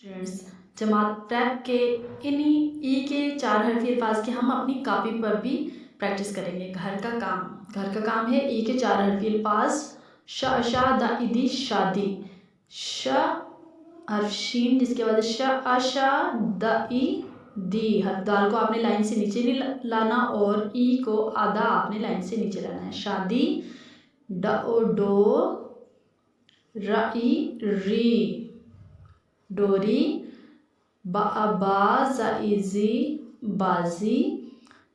Students, जमात prep के इन्हीं ई के 4 हरफी अल्फाज के हम अपनी कॉपी पर भी प्रैक्टिस करेंगे। घर का काम है ई के 4 हरफी अल्फाज शा दा इदी शादी। श हर्फ शीन जिसके बाद शा द ई दी। हर्फ दाल को आपने लाइन से नीचे नहीं लाना और ई को आधा आपने लाइन से नीचे लाना है। शादी ड ओ डो रई री डोरी बाजी बाजी।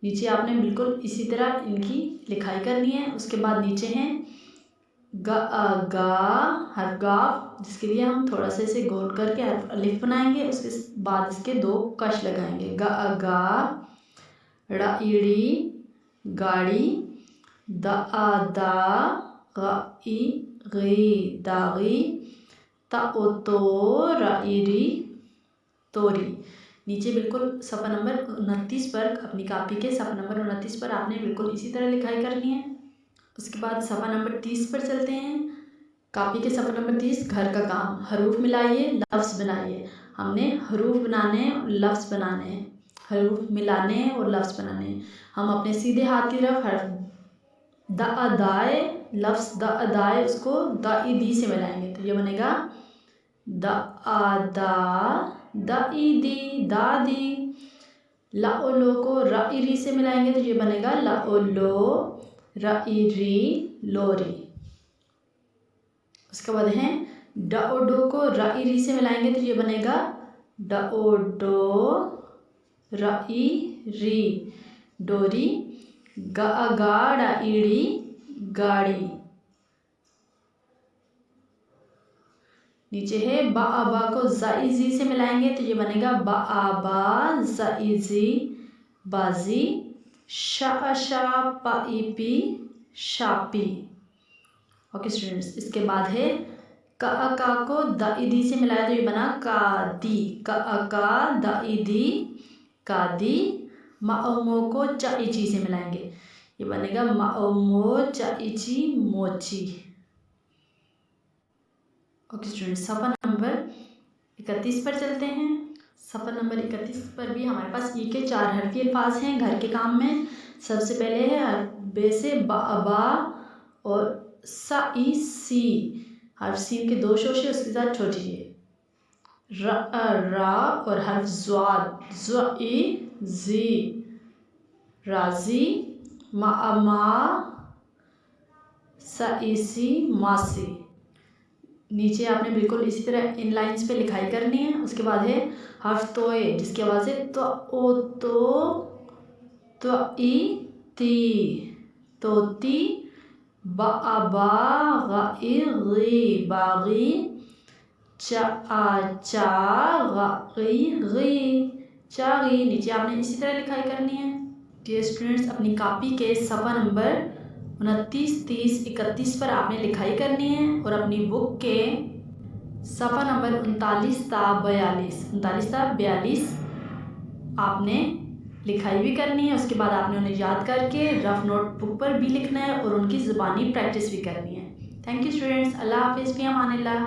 नीचे आपने बिल्कुल इसी तरह इनकी लिखाई करनी है। उसके बाद नीचे हैं गा हर्फ गाफ जिसके लिए हम थोड़ा सा इसे गोल करके हर्फ अलिफ बनाएंगे। उसके बाद इसके 2 कश लगाएंगे। गा ड़ी गाड़ी दा गी दागी तो री तोरी। नीचे बिल्कुल सफ़ा नंबर 29 पर अपनी कॉपी के सफ़ा नंबर 29 पर आपने बिल्कुल इसी तरह लिखाई करनी है। उसके बाद सफ़ा नंबर 30 पर चलते हैं। कॉपी के सफ़ा नंबर 30 घर का काम। हरूफ मिलाइए लफ्ज़ बनाइए। हमने हरूफ बनाने लफ्ज़ बनाने हैं। हरूफ मिलाने और लफ्ज़ बनाने। हम अपने सीधे हाथ की तरफ हर्फ दाए लफ्ज़ दाए उसको दी से मिलाएंगे तो ये बनेगा दा दी दादी। लाओ लो को री से मिलाएंगे तो ये बनेगा लाओ लो री लोरी। उसके बाद है डो को री से मिलाएंगे तो ये बनेगा डो री डोरी। गाड़ा ईड़ी गाड़ी। नीचे है बा को जी से मिलाएंगे तो ये बनेगा बा जी बाजी। शा पी शापी। ओके स्टूडेंट्स, इसके बाद है का को दी से मिलाया तो ये बना कादी। का दी कादी। माओ को ची से मिलाएंगे ये बनेगा माओ ची मोची। ओके स्टूडेंट्स, सफ़ा नंबर 31 पर चलते हैं। सफ़ा नंबर 31 पर भी हमारे पास ई के 4 हरफी अल्फाज हैं घर के काम में। सबसे पहले है हर्फ बे से बा और सी। हर्फ सीन के 2 शोशे उसके साथ छोटी जी रा और हर्फ जी राजी। मा सी मासी। नीचे आपने बिल्कुल इसी तरह इन लाइंस पे लिखाई करनी है। उसके बाद है हर्फ तोए जिसकी आवाज़ है तो ई ती तोती। गी बागी। चागी। नीचे आपने इसी तरह लिखाई करनी है। डियर स्टूडेंट्स, अपनी कॉपी के सफ़ा नंबर 29, 30, 31 पर आपने लिखाई करनी है और अपनी बुक के सफ़ा नंबर 39 ता 42 आपने लिखाई भी करनी है। उसके बाद आपने उन्हें याद करके रफ नोटबुक पर भी लिखना है और उनकी ज़ुबानी प्रैक्टिस भी करनी है। Thank you students. अल्लाह हाफिज़। फ़ी अमानिल्लाह।